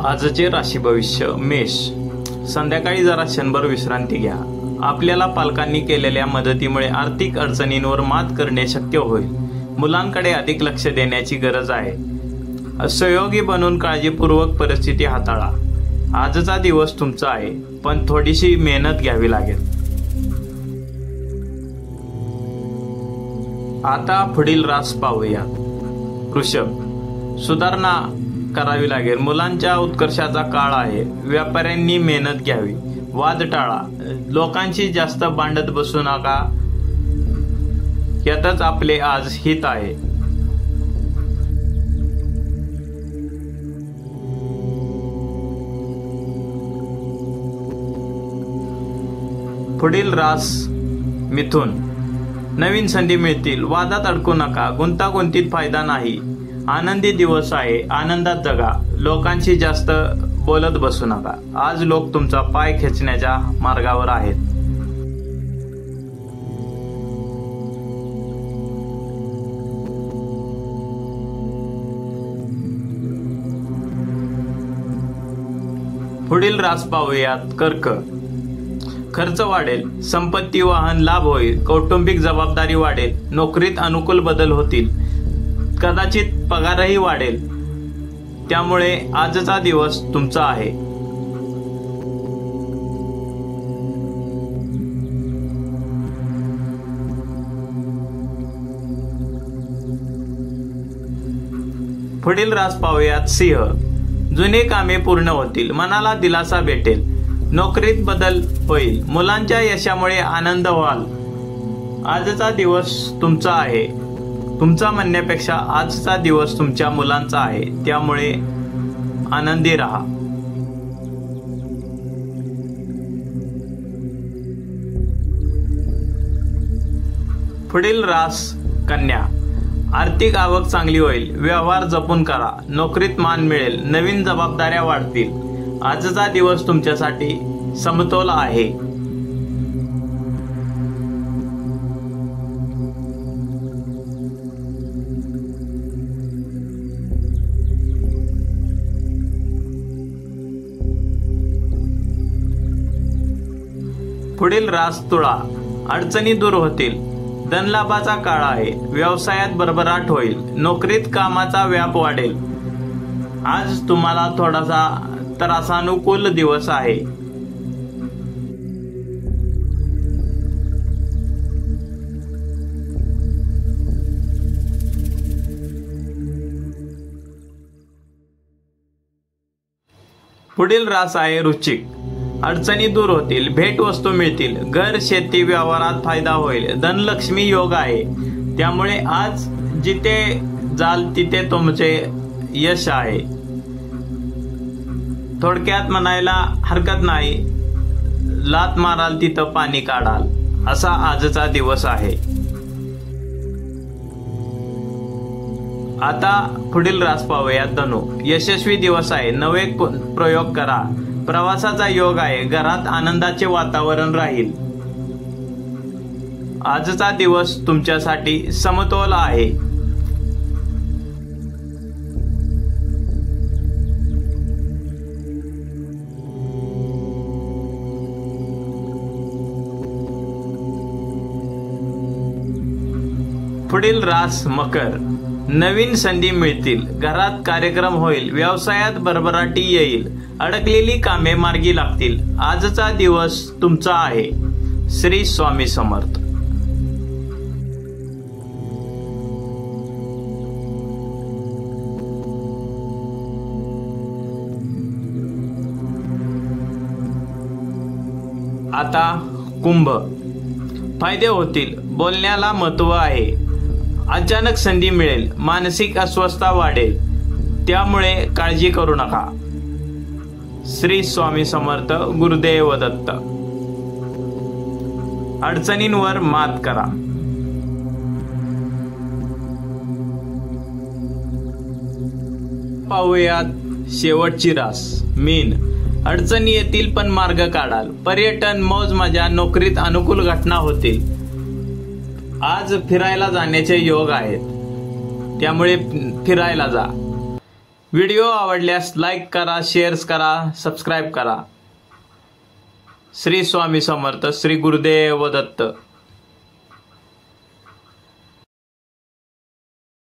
आजचे राशी भविष्य मेष. संध्याकाळी जरा क्षणभर विश्रांती घ्या. आपल्याला पालकांनी केलेल्या मदतीमुळे आर्थिक अडचणींवर मात करणे शक्य होईल. मुलांकडे अधिक लक्ष देण्याची गरज आहे. सहयोगी बनून काळजीपूर्वक परिस्थिती हाताळा. आजचा दिवस तुमचा आहे, पण थोडीशी मेहनत घ्यावी लागेल. आता पुढील रास पाहूया. वृषभ. सुधारणा करावी लागेल. मुलांच्या उत्कर्षाचा काळ आहे. व्यापाऱ्यांनी मेहनत घ्यावी. वाद टाळा. लोकांशी जास्त भांडत बसू नका. यातच आपले आज हित आहे. पुढील रास मिथुन. नवीन संधी मिळतील. वादात अडकू नका. गुंतागुंतीत फायदा नाही. आनंदी दिवस आहे. आनंदात जगा. लोकांशी जास्त बोलत बसू नका. आज लोक तुमचा पाय खेचण्याच्या मार्गावर आहेत. पुढील रास पाहूयात. कर्क. खर्च वाढेल. संपत्ती वाहन लाभ होईल. कौटुंबिक जबाबदारी वाढेल. नोकरीत अनुकूल बदल होतील. कदाचित पगारही वाढेल. त्यामुळे आजचा दिवस तुमचा आहे. पुढील रास पाहूयात. सिंह. जुने कामे पूर्ण होतील. मनाला दिलासा भेटेल. नोकरीत बदल होईल. मुलांच्या यशामुळे आनंद व्हाल. आजचा दिवस तुमचा आहे. तुमचा म्हणण्यापेक्षा आजचा दिवस तुमच्या मुलांचा आहे. त्यामुळे आनंदी राहा. पुढील रास कन्या. आर्थिक आवक चांगली होईल. व्यवहार जपून करा. नोकरीत मान मिळेल. नवीन जबाबदाऱ्या वाढतील. आजचा दिवस तुमच्यासाठी समतोल आहे. पुढील रास तुळा. अडचणी दूर होतील. धनलाभाचा काळ आहे. व्यवसायात भरभराट होईल. नोकरीत कामाचा व्याप वाढेल. आज तुम्हाला थोडासा त्रासानुकूल दिवस आहे. पुढील रास आहे वृश्चिक. अडचणी दूर होतील. भेटवस्तू मिळतील. घर शेती व्यवहारात फायदा होईल. धनलक्ष्मी योग आहे. त्यामुळे आज जिथे जाल तिथे तुमचे यश आहे. थोडक्यात म्हणायला हरकत नाही, लात माराल तिथं पाणी काढाल, असा आजचा दिवस आहे. आता पुढील रास पाहूया. धनु. यशस्वी दिवस आहे. नवे प्रयोग करा. प्रवासाचा योग आहे. घरात आनंदाचे वातावरण राहील. आजचा दिवस तुमच्यासाठी समतोल आहे. पुढील रास मकर. नवीन संधी मिळतील. घरात कार्यक्रम होईल. व्यवसायात भरभराटी येईल. अडकलेली कामे मार्गी लागतील. आजचा दिवस तुमचा आहे. श्री स्वामी समर्थ. आता कुंभ. फायदे होतील. बोलण्याला महत्व आहे. अचानक संधी मिळेल. मानसिक अस्वस्थता वाढेल. त्यामुळे काळजी करू नका. श्री स्वामी समर्थ. गुरुदेव दत्त. अडचणींवर मात करा. पाहूयात शेवटची रास मीन. अडचणी येतील पण मार्ग काढाल. पर्यटन, मौज मजा, नोकरीत अनुकूल घटना होतील. आज फिरायला जाण्याचे योग आहेत. त्यामुळे फिरायला जा. व्हिडिओ आवडल्यास लाईक करा, शेअर करा, सबस्क्राईब करा. श्री स्वामी समर्थ. श्री गुरुदेव दत्त.